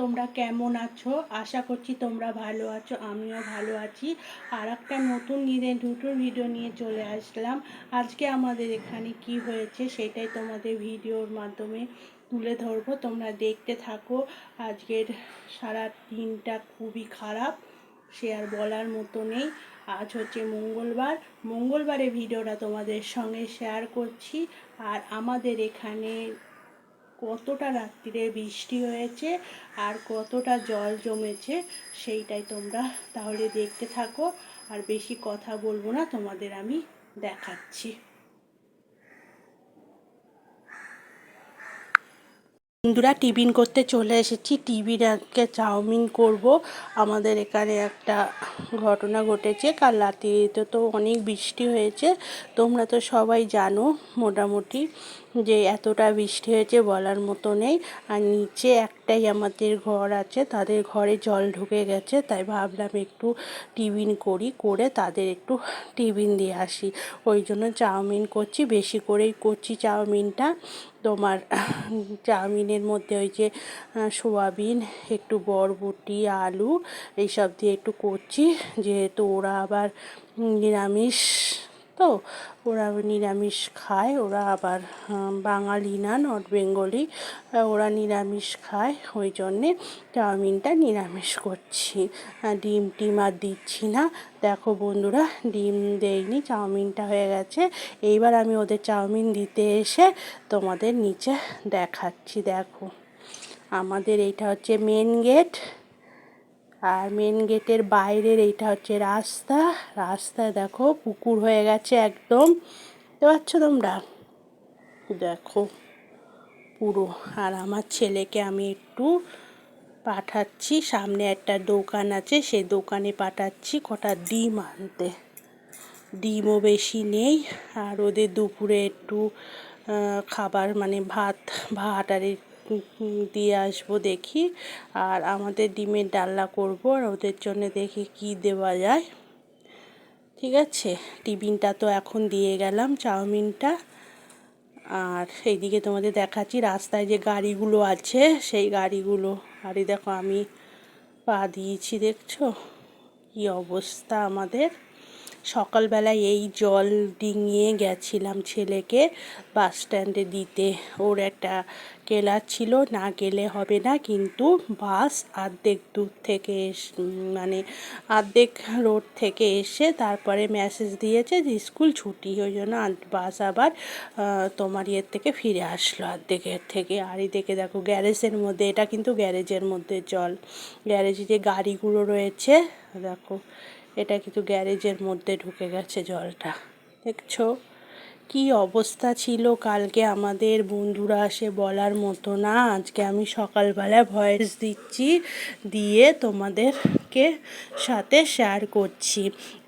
তোমরা কেমন আছো? আশা করছি তোমরা ভালো আছো, আমিও ভালো আছি। আর একটা নতুন ভিডিও নিয়ে চলে আসলাম। আজকে আমাদের এখানে কি হয়েছে সেটাই তোমাদের ভিডিওর মাধ্যমে তুলে ধরবো, তোমরা দেখতে থাকো। আজকের সারা দিনটা খুবই খারাপ, সে আর বলার মতো নেই। আজ হচ্ছে মঙ্গলবারে ভিডিওটা তোমাদের সঙ্গে শেয়ার করছি। আর আমাদের এখানে কতটা রাত্রিরে বৃষ্টি হয়েছে আর কতটা জল জমেছে সেইটাই তোমরা তাহলে দেখতে থাকো। আর বেশি কথা বলবো না, তোমাদের আমি দেখাচ্ছি। বন্ধুরা, টিফিন করতে চলে এসেছি। টিফিনকে চাউমিন করব। আমাদের এখানে একটা ঘটনা ঘটেছে, কাল রাত্রিতে তো অনেক বৃষ্টি হয়েছে। তোমরা তো সবাই জানো মোটামুটি যে এতটা বৃষ্টি হয়েছে বলার মতো নেই। আর নিচে একটাই আমাদের ঘর আছে, তাদের ঘরে জল ঢুকে গেছে, তাই ভাবলাম একটু টিফিন করে তাদের একটু টিফিন দিয়ে আসি। ওই জন্য চাউমিন করছি, বেশি করেই করছি চাউমিনটা। তোমার চাউমিনের মধ্যে ওই যে সোয়াবিন, একটু বরবটি, আলু এইসব দিয়ে একটু করছি, যেহেতু ওরা আবার নিরামিষ, তো ওরা নিরামিষ খায়। ওরা আবার বাঙালি না, নর্থ বেঙ্গলি, ওরা নিরামিষ খায়। ওই জন্যে চাউমিনটা নিরামিষ করছি, ডিম আর দিচ্ছি না। দেখো বন্ধুরা, ডিম দেইনি, চাউমিনটা হয়ে গেছে। এইবার আমি ওদের চাউমিন দিতে এসে তোমাদের নিচে দেখাচ্ছি। দেখো, আমাদের এইটা হচ্ছে মেন গেট, আর মেন গেটের বাইরের এইটা হচ্ছে রাস্তায় দেখো পুকুর হয়ে গেছে একদম, বুঝতে পারছো তোমরা? দেখো পুরো। আর আমার ছেলেকে আমি একটু পাঠাচ্ছি, সামনে একটা দোকান আছে, সেই দোকানে পাঠাচ্ছি কটা ডিম আনতে। ডিমও বেশি নেই। আর ওদের দুপুরে একটু খাবার মানে ভাত আর দিয়ে আসবো দেখি। আর আমাদের ডিমের ডালনা করব, আর ওদের জন্য দেখি কি দেওয়া যায়। ঠিক আছে, টিফিনটা তো এখন দিয়ে গেলাম, চাউমিনটা। আর এইদিকে তোমাদের দেখাচ্ছি রাস্তায় যে গাড়িগুলো আছে, সেই গাড়িগুলো। আর এই দেখো আমি পা দিয়েছি, দেখছো কি অবস্থা আমাদের। সকালবেলায় এই জল ডিঙিয়ে গেছিলাম ছেলেকে বাস স্ট্যান্ডে দিতে। ওর একটা ক্লাস ছিল, না গেলে হবে না, কিন্তু বাস অর্ধেক দূর থেকে মানে অর্ধেক রোড থেকে এসে তারপরে মেসেজ দিয়েছে যে স্কুল ছুটি। ওই জন্য বাস আবার তোমার ইয়ের থেকে ফিরে আসলো অর্ধেকের থেকে। আর এদিকে দেখো গ্যারেজের মধ্যে, এটা কিন্তু গ্যারেজের মধ্যে জল, গ্যারেজে যে গাড়িগুলো রয়েছে দেখো, এটা কিন্তু গ্যারেজের মধ্যে ঢুকে গেছে জলটা। দেখছো কি অবস্থা ছিল কালকে আমাদের, বন্ধুরা আসে বলার মতো না। আজকে আমি সকালবেলা ভয়েস দিচ্ছি, দিয়ে তোমাদেরকে সাথে শেয়ার করছি।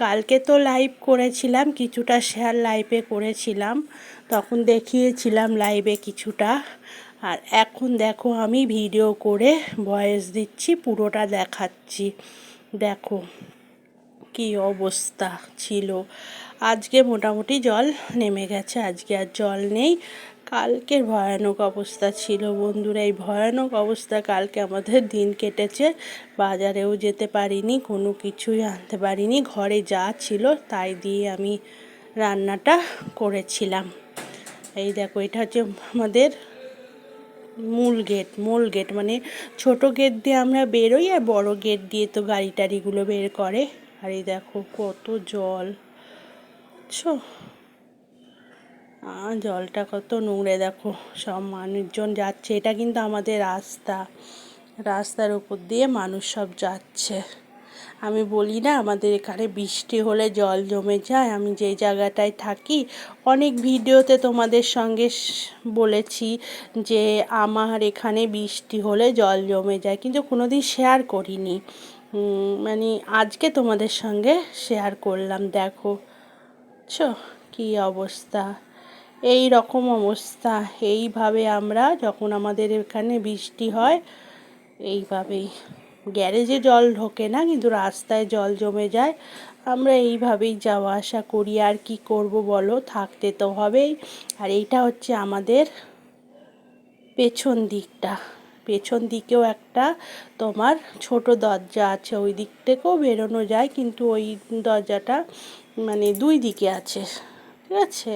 কালকে তো লাইভ করেছিলাম, কিছুটা শেয়ার লাইভে করেছিলাম, তখন দেখিয়েছিলাম লাইভে কিছুটা। আর এখন দেখো আমি ভিডিও করে ভয়েস দিচ্ছি, পুরোটা দেখাচ্ছি। দেখো কি অবস্থা ছিল। আজকে মোটামুটি জল নেমে গেছে, আজকে আর জল নেই। কালকের ভয়ানক অবস্থা ছিল বন্ধুরা, এই ভয়ানক অবস্থা কালকে আমাদের দিন কেটেছে। বাজারেও যেতে পারিনি, কোনো কিছুই আনতে পারিনি, ঘরে যা ছিল তাই দিয়ে আমি রান্নাটা করেছিলাম। এই দেখো, এটা হচ্ছে আমাদের মূল গেট, মানে ছোট গেট দিয়ে আমরা বেরোই, আর বড় গেট দিয়ে তো গাড়ি টাড়িগুলো বের করে। আর এই দেখো কত জল, বুঝছো জলটা কত নোংরা। দেখো সব মানুষজন যাচ্ছে, এটা কিন্তু আমাদের রাস্তার উপর দিয়ে মানুষ সব যাচ্ছে। আমি বলি না আমাদের এখানে বৃষ্টি হলে জল জমে যায়। আমি যেই জায়গাটায় থাকি, অনেক ভিডিওতে তোমাদের সঙ্গে বলেছি যে আমার এখানে বৃষ্টি হলে জল জমে যায়, কিন্তু কোনোদিন শেয়ার করিনি। মানে আজকে তোমাদের সঙ্গে শেয়ার করলাম। দেখো কি অবস্থা, এই রকম অবস্থা। এইভাবে আমরা যখন আমাদের এখানে বৃষ্টি হয়, এইভাবেই গ্যারেজে জল ঢোকে না, কিন্তু রাস্তায় জল জমে যায়। আমরা এইভাবেই যাওয়া আসা করি, আর কি করব বলো, থাকতে তো হবেই। আর এইটা হচ্ছে আমাদের পেছন দিকটা, পেছন দিকেও একটা তোমার ছোট দরজা আছে, ওই দিক থেকেও বেরোনো যায়, কিন্তু ওই দরজাটা মানে দুই দিকে আছে, ঠিক আছে।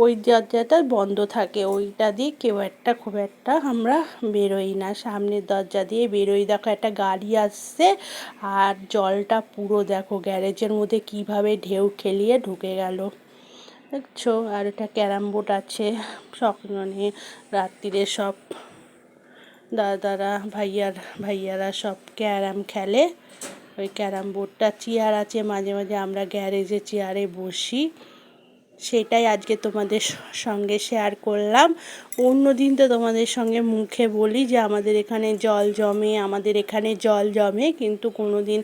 ওই দরজাটা বন্ধ থাকে, ওইটা দিয়ে কেউ একটা খুব একটা আমরা বেরোই না, সামনের দরজা দিয়ে বেরোই। দেখো একটা গাড়ি আসছে, আর জলটা পুরো দেখো গ্যারেজের মধ্যে কিভাবে ঢেউ খেলিয়ে ঢুকে গেল, দেখছো। আর একটা ক্যারাম বোর্ড আছে, মানে রাত্রিরে সব দাদারা ভাইয়ারা সব ক্যারাম খেলে। ওই ক্যারাম বোর্ডটা, চেয়ার আছে, মাঝে মাঝে আমরা গ্যারেজে চেয়ারে বসি, সেটাই আজকে তোমাদের সঙ্গে শেয়ার করলাম। অন্য দিন তো তোমাদের সঙ্গে মুখে বলি যে আমাদের এখানে জল জমে, কিন্তু কোনো দিন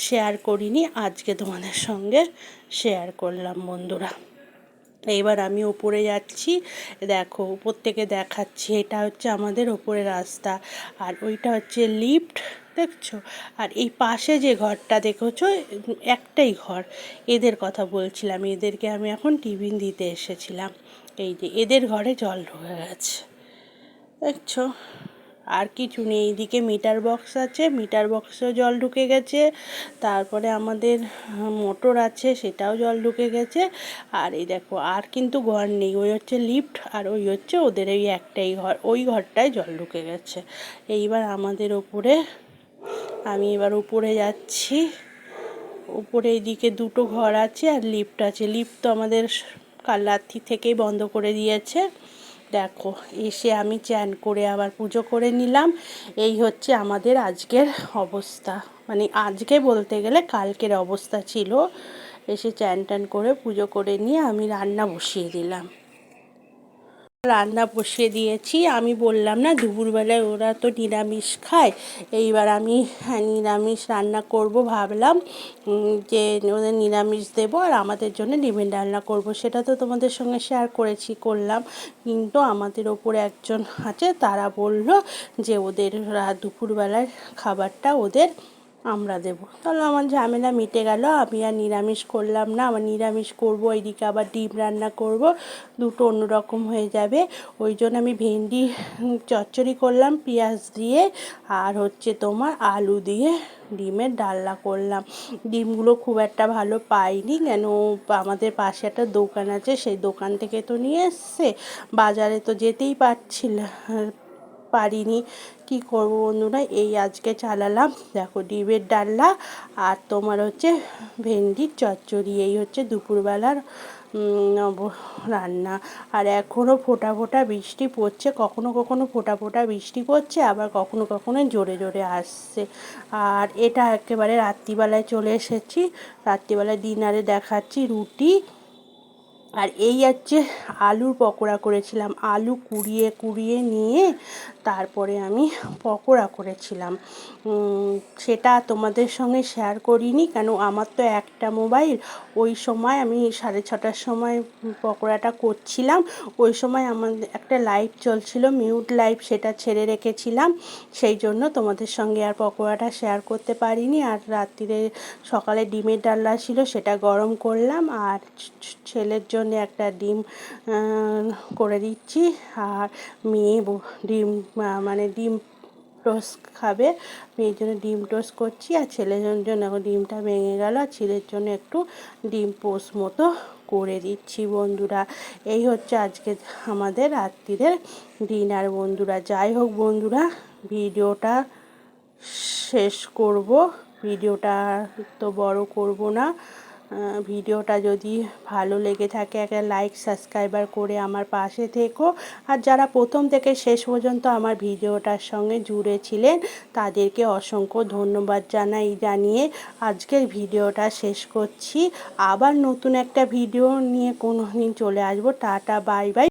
শেয়ার করিনি, আজকে তোমাদের সঙ্গে শেয়ার করলাম বন্ধুরা। এইবার আমি ওপরে যাচ্ছি, দেখো উপর থেকে দেখাচ্ছি, এটা হচ্ছে আমাদের ওপরে রাস্তা, আর ওইটা হচ্ছে লিফট, দেখছো। আর এই পাশে যে ঘরটা দেখেছো, একটাই ঘর, এদের কথা বলছিলাম, এদেরকে আমি এখন টিফিন দিতে এসেছিলাম। এই যে এদের ঘরে জল ঢুকে গেছে, দেখছো। আর কিছু নেই, এইদিকে মিটার বক্স আছে, মিটার বক্সেও জল ঢুকে গেছে, তারপরে আমাদের মোটর আছে, সেটাও জল ঢুকে গেছে। আর এই দেখো আর কিন্তু ঘর নেই, ওই হচ্ছে লিফট, আর ওই হচ্ছে ওদের ওই একটাই ঘর, ওই ঘরটায় জল ঢুকে গেছে। এইবার আমাদের ওপরে, আমি এবার উপরে যাচ্ছি। উপরে এইদিকে দুটো ঘর আছে আর লিফট আছে, লিফট তো আমাদের কাল রাত্রি থেকেই বন্ধ করে দিয়েছে। দেখো এসে আমি চান করে আবার পুজো করে নিলাম। এই হচ্ছে আমাদের আজকের অবস্থা, মানে আজকে বলতে গেলে কালকের অবস্থা ছিল। এসে চান করে পুজো করে নিয়ে আমি রান্না বসিয়ে দিলাম। রান্না বসিয়ে দিয়েছি, আমি বললাম না দুপুরবেলায় ওরা তো নিরামিষ খায়, এইবার আমি নিরামিষ রান্না করব ভাবলাম, যে ওদের নিরামিষ দেবো আর আমাদের জন্য ডিমের রান্না করব। সেটা তো তোমাদের সঙ্গে শেয়ার করলাম, কিন্তু আমাদের ওপরে একজন আছে, তারা বলল যে ওদের দুপুরবেলার খাবারটা ওদের আমরা দেবো। তাহলে আমার ঝামেলা মিটে গেল, আমি আর নিরামিষ করলাম না, আবার নিরামিষ করব, এইদিকে আবার ডিম রান্না করব, দুটো অন্যরকম হয়ে যাবে। ওই জন্য আমি ভেন্ডি চচ্চড়ি করলাম পেঁয়াজ দিয়ে, আর হচ্ছে তোমার আলু দিয়ে ডিমের ডালনা করলাম। ডিমগুলো খুব একটা ভালো পাইনি, কেন আমাদের পাশে একটা দোকান আছে, সেই দোকান থেকে তো নিয়ে এসছে, বাজারে তো যেতেই পারিনি, কি করব বন্ধুরা। এই আজকে চালালাম, দেখো ডিমের ডালনা আর তোমার হচ্ছে ভেন্ডির চচ্চড়ি, এই হচ্ছে দুপুরবেলার রান্না। আর এখনও ফোঁটা ফোঁটা বৃষ্টি পড়ছে, কখনো কখনো ফোঁটা ফোঁটা বৃষ্টি পড়ছে, আবার কখনো কখনো জোরে জোরে আসছে। আর এটা একেবারে রাত্রিবেলায় চলে এসেছি, রাত্রিবেলায় ডিনারে দেখাচ্ছি রুটি, আর এই হচ্ছে আলুর পকোড়া করেছিলাম, আলু কুড়িয়ে নিয়ে তারপরে আমি পকোড়া করেছিলাম। সেটা তোমাদের সঙ্গে শেয়ার করিনি, কেন আমার তো একটা মোবাইল, ওই সময় আমি 6:30টার সময় পকোড়াটা করছিলাম, ওই সময় আমাদের একটা লাইভ চলছিল, মিউট লাইভ, সেটা ছেড়ে রেখেছিলাম, সেই জন্য তোমাদের সঙ্গে আর পকোড়াটা শেয়ার করতে পারিনি। আর রাত্রিরে সকালে ডিমের ডালনা ছিল, সেটা গরম করলাম, আর ছেলের জন্য একটা ডিম করে দিচ্ছি, আর মেয়ে ডিম মানে ডিম টোস্ট খাবে, মেয়ের জন্য ডিম টোস্ট করছি, আর ছেলের জন্য এখন ডিমটা ভেঙে গেল, আর ছেলের জন্য একটু ডিম পোস্ট মতো করে দিচ্ছি বন্ধুরা। এই হচ্ছে আজকে আমাদের রাত্রিরের ডিনার বন্ধুরা। যাই হোক বন্ধুরা, ভিডিওটা শেষ করব, ভিডিওটা তো বড় করব না। ভিডিওটা যদি ভালো লেগে থাকে একটা লাইক সাবস্ক্রাইবার করে আমার পাশে থেকো, আর যারা প্রথম থেকে শেষ পর্যন্ত আমার ভিডিওটার সঙ্গে জুড়ে ছিলেন তাদেরকে অসংখ্য ধন্যবাদ জানিয়ে আজকের ভিডিওটা শেষ করছি। আবার নতুন একটা ভিডিও নিয়ে কোনো দিন চলে আসবো। Tata, bye bye.